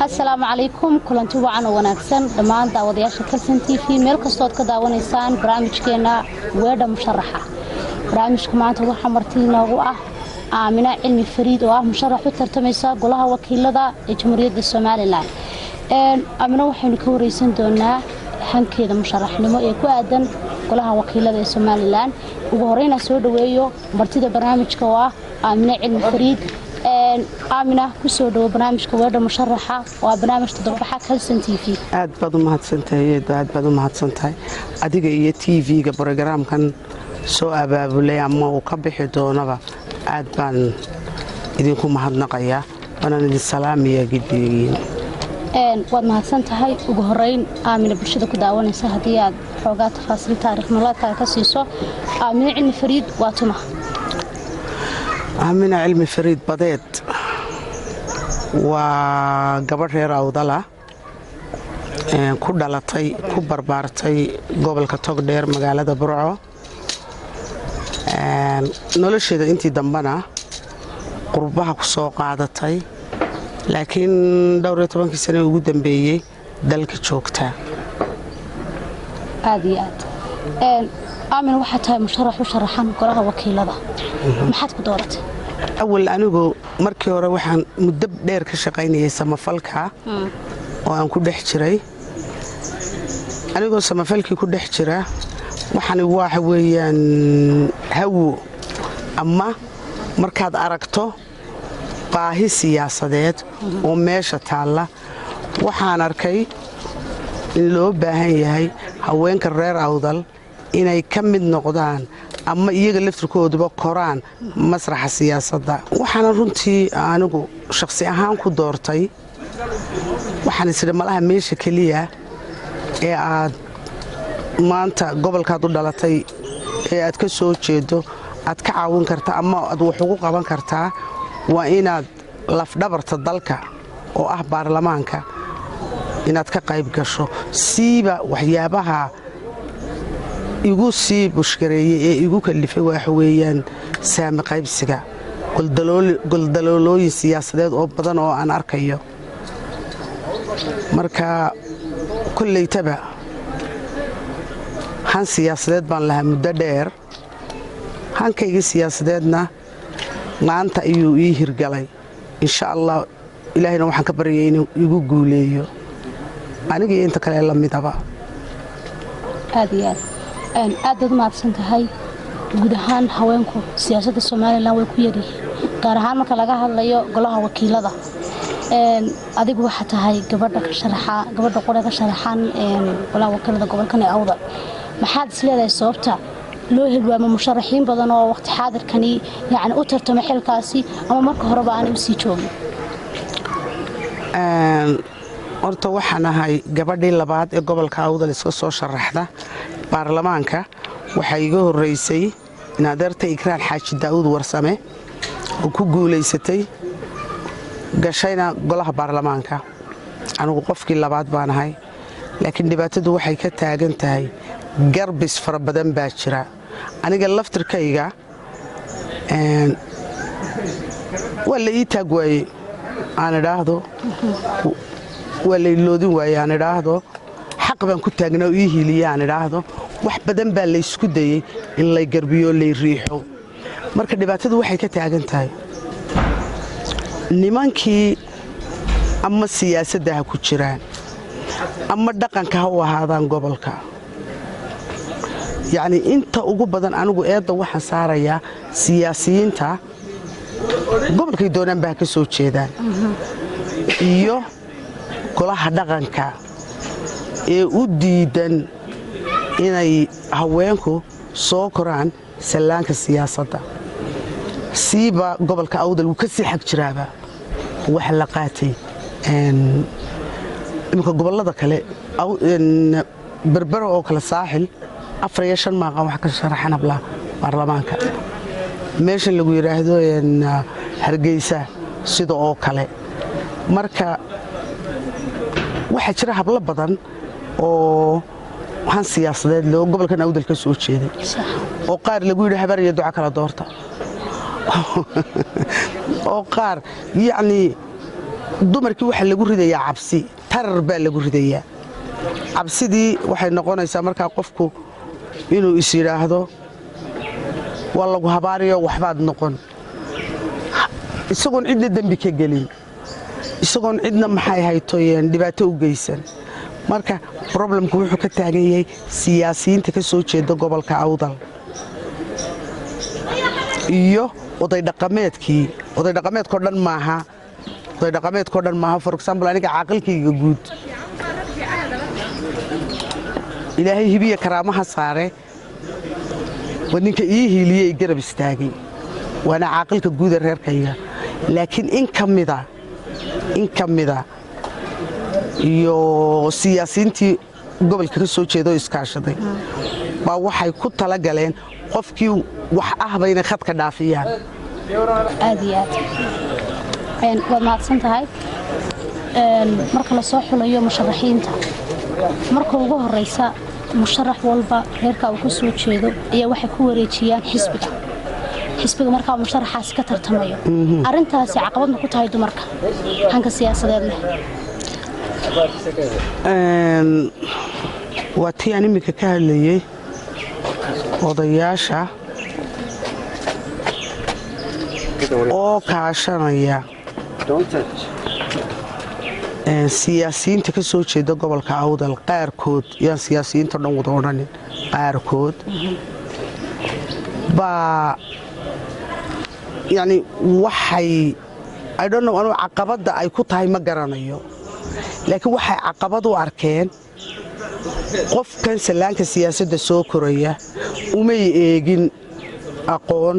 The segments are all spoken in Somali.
السلام عليكم كلنتي وعنا وناكسن دمان داودياشا كلسن تي في ميل كستود كداوانيسان برامجكينا ويردا مشرحة برامجك maanta waxa martiina ugu ah Aamina Cilmi Fariid oo ah musharax u tartamaysa golaha wakiilada ee Jamhuuriyadda Soomaaliland Aamina waxaynu ka wareysan doonaa hankeeda musharaxnimo ee ku aadan golaha wakiilada ee Soomaaliland ugu horeyna soo dhaweeyo martida barnaamijka oo ah Aamina Cilmi Fariid Aamina ku soo dhawo barnaamijka weerda musharaxa waa barnaamij toddobaadka Kalsan TV aad baad u mahadsantahay adiga iyo TV-ga barnaamijkan soo abaabulay ama uu ka bixi doonaba aad baan idinku mahadnaqayaa waana idin salaamayaa gidigiin waad mahadsantahay ugu horeyn Aamina bulshada ku daawanaysa hadii aad xoogaa tafaasiil taariikh nololeedka ka siiso Aamina Cilmi Fariid waa tuma Aamina Cilmi Fariid badeed waa gabadh reer Awdala ku dhalatay ku barbaartay gobolka Togdheer magaalada Burco nolosheeda intii dambana qurbaha ku soo qaadatay laakiin dhowr iyo 12 sano ugu dambeeyay dalka joogta aad Aamina waxa tahay musharax u sharaxan golaha wakiilada maxaad ku dooratay awal anigu markii hore waxaan muddo dheer ka shaqaynayay samafalka oo aan ku dhex jiray anigoo samafalkii ku dhex jira waxaan waxa weeyaan hawo ama markaad aragto baahi siyaasadeed oo meesha taala waxaan arkay in loo baahan yahay haweenka reer Awdal inay ka mid noqdaan ama iyaga laftirkooduba koraan masraxa siyaasadda waxaan runtii anigu shakhsi ahaan ku doortay waxaan isla malaha meesha kaliya ee aad maanta gobolkaad u dhalatay ee aad ka soo jeedo aad ka caawin karta ama aad wax ugu qaban kartaa waa inaad lafdhabarta dalka oo ah baarlamaanka inaad ka qayb gasho siiba waxyaabaha igu sii bushkareeyay ee igu kalifay waxa weeyaan saami qaybsiga goldaloolooyin siyaasadeed oo badan oo aan arkayo marka kullaytaba han siyaasadeed baan lahaa muddo dheer hankayga siyaasadeedna maanta ayuu ii hirgalay insha Allah ilaahayna waxaan ka baryay inuu igu guuleeyo aniga inta kale la midaba aad mahadsantahay guud ahaan haweenku siyaasadda Soomaaliland way ku yaryihiin gaar ahaan marka laga hadlayo golaha wakiilada adigu waxa tahay gabadha qoraga sharaxan golaha wakiilada gobolka Awdal maxaad isleedahay sababta loo helwaamo musharaxiin badan oo waqti xaadirkani yaani u tartamo xilkaasi ama marka horeba aan u sii joogin horta waxaan ahay gabadhii labaad ee gobolka Awdal iska soo sharaxda baarlamaanka waxa iga horeysay in adeertay Ikraan Xaaji Daawud Warsame oo ku guuleysatay gashayna golaha baarlamaanka anigu qofkii labaad baan ahay laakiin dhibaatadu waxay ka taagan tahay garbis fara badan baa jira aniga laftirkayga wala ii taag waayay aan idhaahdo wala iloodin waayay aan idhaahdo xaq baan ku taagnaa ii hiiliyay aan idhaahdo wax badan baa la isku dayay in la garbiyo la riixo marka dhibaatadu waxay ka taagan tahay nimankii ama siyaasadda ha ku jiraan ama dhaqanka ha u ahaadaan gobolka يعني inta ugu badan anigu eedda waxaan saarayaa siyaasiyiinta gobolkay doonaan baa ka soo jeedaan iyo golaha dhaqanka ee u diidan inay haweenku soo koraan salaanka siyaasadda siiba gobolka Awdal uu ka sii xaq jiraaba wax la qaatay imka gobolada kale berbero oo kala saaxil afar shan maaqa wax ka sharaxan abla baarlamaanka meesha lagu yiraahdo Hargeysa sida oo kale marka waxa jira hablo badan oo han siyaasadeed loo gobolka Awdal ka soo jeeday oo qaar lagu yiraahdo habar iyo duca kala doorta oo qaar yani dumarkii waxaa lagu ridayaa cabsi tarar baa lagu ridayaa cabsidii waxay noqonaysaa markaa qofku inuu is yidhaahdo waa lagu habaariyo waxbaad noqon isagoon cidna dembi ka gelin isagoon cidna maxay haytoyeen dhibaato u geysan marka problemku wuxuu ka taagan yahay siyaasiyiinta ka soo jeeda gobolka Awdal iyo oday dhaqameedkoo dhan maaha for example aniga caaqilkayga guud ilaahay hibiya karaamaha saare wadninka ii hiiliyey garab istaagay waana caaqilka guud ee reerkayga laakiin in ka mida iyo siyaasiyiintii gobolka ka soo jeeda oo iskaashaday baa waxay ku tala galeen qofkii wax ahba inay khadka dhaafiyaan aad iyo aad waad mahadsan tahay marka la soo xulayo musharaxiinta marka ugu horeysa musharax walba reerka uu ka soo jeedo ayaa waxay ku wareejiyaan xisbiga markaa musharaxaasi ka tartamayo arrintaasi caqabad ma ku tahay dumarka hanka siyaasadeed leh waa tii aan iminka ka hadlayey odayaasha oo kaashanaya siyaasiyiinta ka soo jeeda gobolka Awdal qaarkood yaan siyaasiyiinta dhan wada odhanin qaarkood baa yani waxay I don't know anuu caqabadda ay ku tahay ma garanayo laakiin waxay caqabad u arkeen qofkan salaanka siyaasadda soo koraya umay eegin aqoon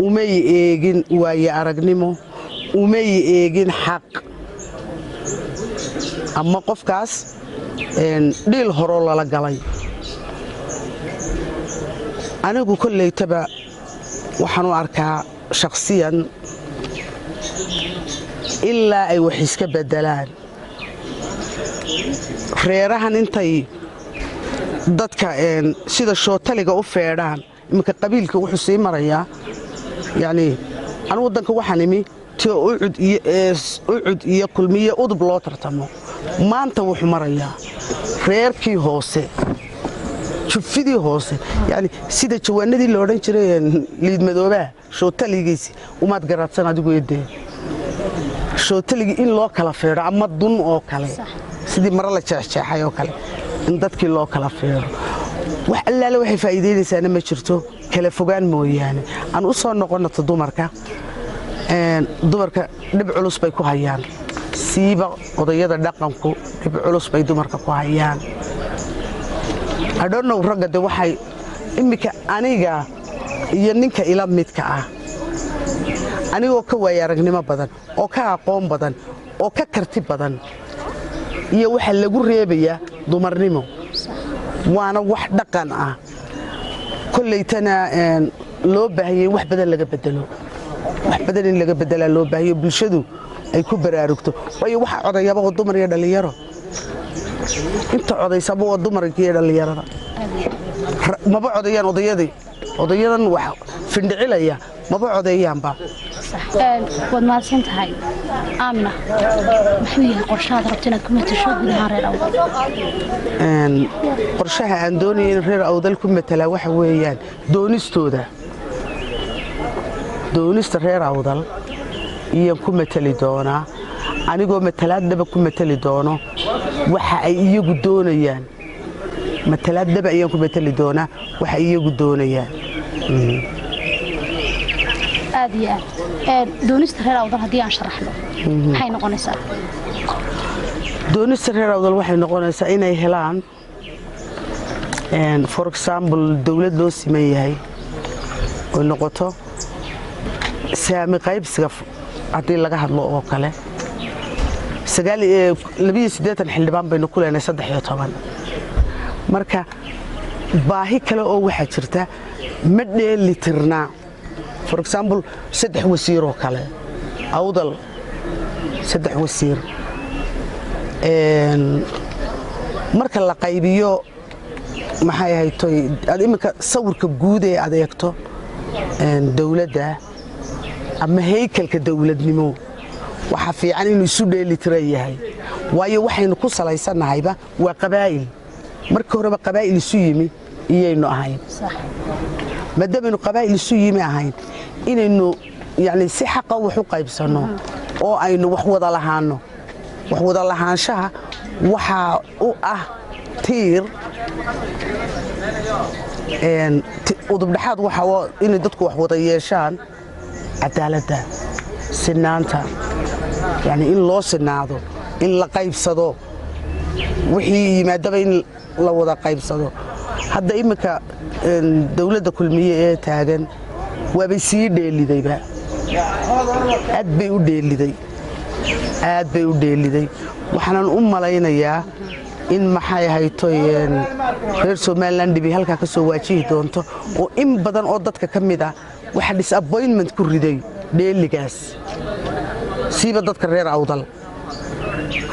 umay eegin waaye aragnimo umay eegin xaq ama qofkaas dhiil horoo lala galay anigu kollaytaba waxaan u arkaa shakhsiyan ilaa ay wax iska beddelaan reerahan intay dadka sida shootaliga u feedhaan iminka qabiilka wuxuu sii marayaa yani anu waddanka waxaan imi tio ucud iyo kulmiye udub loo tartamo maanta wuxuu marayaa reerkii hoose jufidii hoose yani sida jawaanadii la odhan jiray liidmadoobaha shootaligiisi umaad garaadsan adigu edee shootaligii in loo kala feedho ama dun oo kale sidii maro la jeexjeexay oo kale in dadkii loo kala feedho wax allaale waxay faa'iideynaysaana ma jirto kala fogaan mooyaane aan u soo noqonato dumarka dhib culus bay ku hayaan siiba odayada dhaqanku dhib culus bay dumarka ku hayaan adhonow ragga de waxay iminka aniga iyo ninka ila midka ah anigoo ka waaya aragnimo badan oo ka aqoon badan oo ka karti badan iyo waxa lagu reebayaa dumarnimo waana wax dhaqan ah kollaytana loo baahiyey wax badan laga bedelo wax badan in laga bedelaa loo baahiyo bulshadu ay ku baraarugto waayo waxa codayaba oo dumar iyo dhalinyaro inta codaysaba waa dumarka iyo dhalinyarada maba codayaan odayadan wax findhicilaya maba codeeyaanba waad mahadsan tahay aamna muxuu yahay qorshahaad rabta inaad ku matasho gudahaan reer Awdal qorshaha aan doonaya in reer Awdal ku matalaa waxa weeyaan doonista reer Awdal iyo ku matali doonaa anigoo matalaadaba ku matali doono waxa ay iyagu doonayaan matalaadaba ayaan ku matali doonaa waxa ay iyagu doonayaan aad iyo aad doonista reer Awdal haddii aan sharaxno maxay noqonaysaa doonista reer Awdal waxay noqonaysaa inay helaan for example dawlad loo siman yahay oo noqoto saami qaybsiga haddii laga hadlo oo kale 82 xildhibaan baynu ku leenahay 13 marka baahi kale oo waxa jirta ma dheelitirnaa for example 3 wasiir oo kale Awdal 3 wasiir marka la qaybiyo maxay haytay aad imika sawirka guud ee adeegto dawladda ama haykalka dawladnimo waxa fiican inuu isu dheelitiran yahay waayo waxaynu ku salaysannahayba waa qabaa'il markii horeba qabaa'il isu yimi iyaynu ahayn maadaamanu qabaa'il isu yimi ahayn inaynu yani si xaqa wax u qaybsanno oo aynu wax wada lahaanno wax wada lahaanshaha waxaa u ah tiir udubdhaxaad waxa inay dadku wax wada yeeshaan cadaaladda sinaanta yani in loo sinaado in la qaybsado wixii yimaadaba in la wada qaybsado hadda iminka dawladda kulmiye ee taagan waabay sii dheelidayba aad bay u dheeliday waxaanan u malaynayaa in maxay ahaytoy reer Somaliland dhibi halkaa ka soo waajihi doonto oo in badan oo dadka ka mid ah waxa disappointment ku riday dheeligaas siiba dadka reer Awdal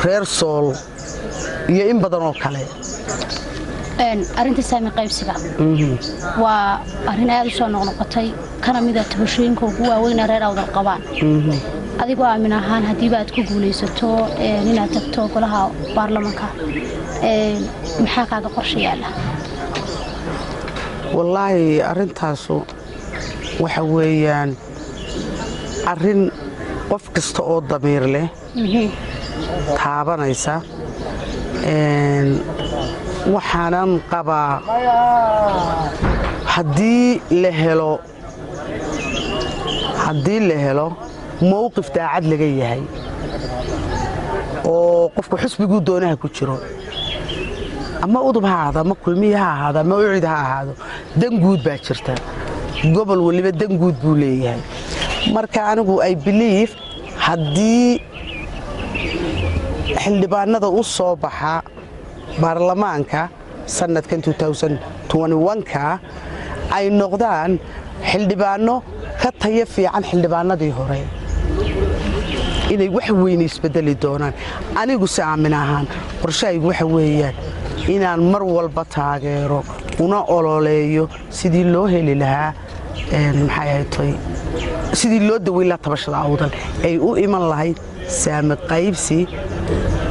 reer Sool iyo in badan oo kale arinta saami qaybsiga waa arin aad u soo noqnoqotay kana mid ah tabashooyinka ugu waaweyn reer Awdal qabaan adigoo aamin ahaan haddii baad ku guulaysato inaad tagto golaha baarlamaanka maxaa kaaga qorshayaala wallaahi arintaasu waxa weeyaan arin qof kasta oo damiir leh taabanaysa waxaanan qabaa haddii la helo mowqif daacad laga yahay oo qofku xusbiguu doonaha ku jiro ama udub ha ahaado ama kulmiye ha ahaado ama ucid ha ahaado dan guud baa jirta gobol waliba dan guud buu leeyahay marka anigu I believe haddii xildhibaanada u soo baxa baarlamaanka sanadkan 2021ka ay noqdaan xildhibaano ka tayo fiican xildhibaanadii hore inay wax weyn isbedeli doonaan anigu si aamin ahaan qorshaygu waxa weeyaan inaan mar walba taageero una ololeeyo sidii loo heli lahaa maxay ahaytoy sidii loo daweyn lahaa tabashada Awdal ay u iman lahayd saami qaybsi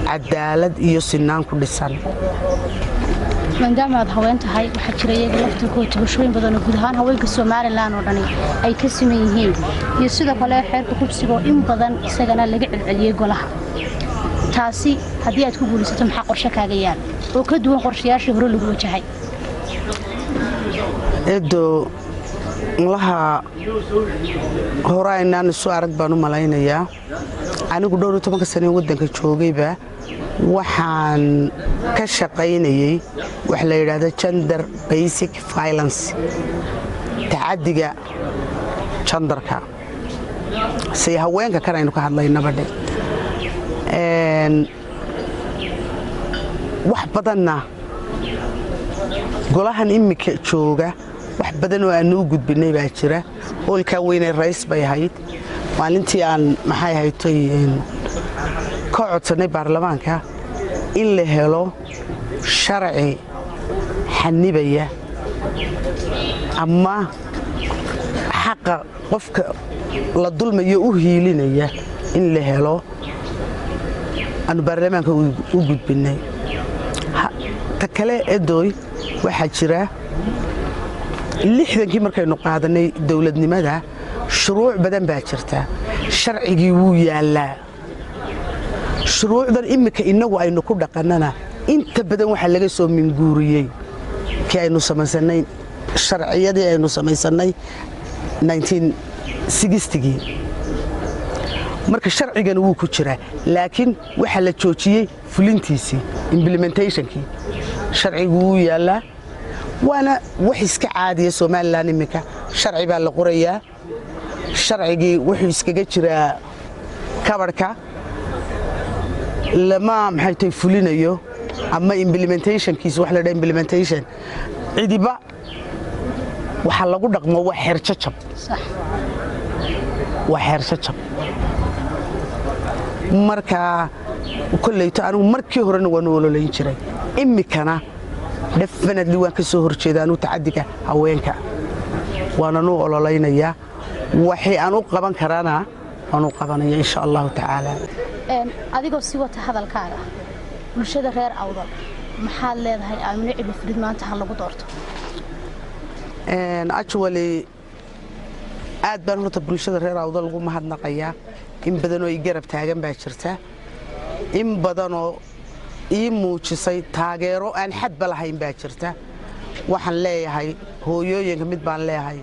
cadaalad iyo sinaan ku dhisan maadaama aad haween tahay waxaa jira iyaga laftirkooda tabashooyin badan oo guud ahaan haweenka Somaliland oo dhani ay ka siman yihiin iyo sidoo kale xeerka kubsiga in badan isagana laga celceliyay golaha taasi haddii aad ku guulaysato maxaa qorshe kaaga yaal oo ka duwan qorshayaashii hore lagu wajahay eedo laha horaynaan soo arag baan u malaynayaa anigu 12 sano wadanka joogayba waxaan ka shaqaynayay wax la yiraahdo gender basic violence taadiga genderka si haweenka kan aynu ka hadlaynaba wax badanna golahan imika jooga wax badan oo aanu gudbinay baa jira hoolka weynay rays bay ahayd maalintii aan maxay haytay ka codsanay baarlamaanka in la helo sharci xanibaya ama xaqa qofka la dulmayo u hiilinaya in la helo aan baarlamaanka u gudbinay ta kale eedoy waxa jira 60kii markaynu qaadanay dawladnimada shuruuc badan baa jirta sharcigii wuu yaalaa shuruucdan imika inagu aynu ku dhaqanana inta badan waxa laga soo minguuriyay kii aynu samaysanay sharciyadii aynu samaysanay 1960kii marka sharcigan wuu ku jira laakiin waxa la joojiyay fulintiisii implementationkii sharcigu wuu yaalaa waana wax iska caadiya Somaliland imika sharci baa la qorayaa sharcigii wuxuu iskaga jiraa kabarka lama maxay tay fulinayo ama implementationkiisa wax la dhahay implementation cidiba waxa lagu dhaqmo wax xirjajab صح وحرشة marka kulleeyto anigu markii horena waan ololeyn jiray imikana definitely waan ka soo horjeedaan u tacadiga haweenka waana noo ololeynaya waxay aan u qaban karana aanu qabanayo insha allahu tacaala. adigoo sii wata hadalkaaga bulshada reer awdal maxaad leedahay Aamino Cilmi Fariid maanta ha lagu doorto? actually aad baan horta bulshada reer awdal ugu mahadnaqayaa. in badan oo ay garab taagan baa jirta, in badan oo ii muujisay taageero aan xadba lahayn baa jirta. waxaan leeyahay hooyooyinka mid baan leeyahay,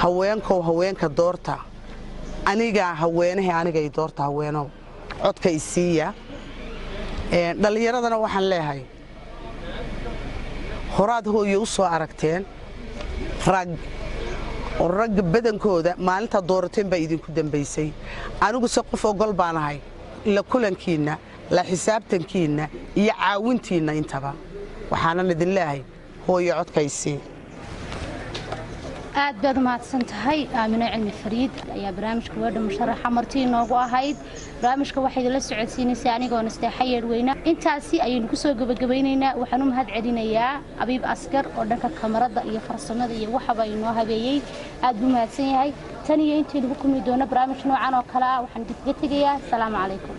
haweenkow haweenka doorta, aniga haweenahay anigay doorta haweenow codka isiiya. dhalinyaradana waxaan leeyahay horaad hooyo u soo aragteen rag badankooda maalinta doorateen baa idinku dambaysay. anigu se qof ogol baan ahay la kulankiina la xisaabtankiina iyo caawintiina intaba. waxaanan idin leeyahay hooyo codkaysii. aad baad mahadsan tahay Aamino Cilmi Fariid ayaa barnaamijka Weedha Musharaxa martii noogu ahayd. barnaamijka waxay la socodsiinaysay anigoo nasteexayeed weyna. intaasi ayaynu ku soo gabagabaynaynaa. waxaan u mahad celinayaa Abiib Askar oo dhanka kamarada iyo farsamada iyo waxba inoo habeeyay. aad buu mahadsan yahay. tan iyo intii lagu kulmi doono barnaamij noocan oo kale ah waxaan dib uga tegayaa. assalaamu calaykum.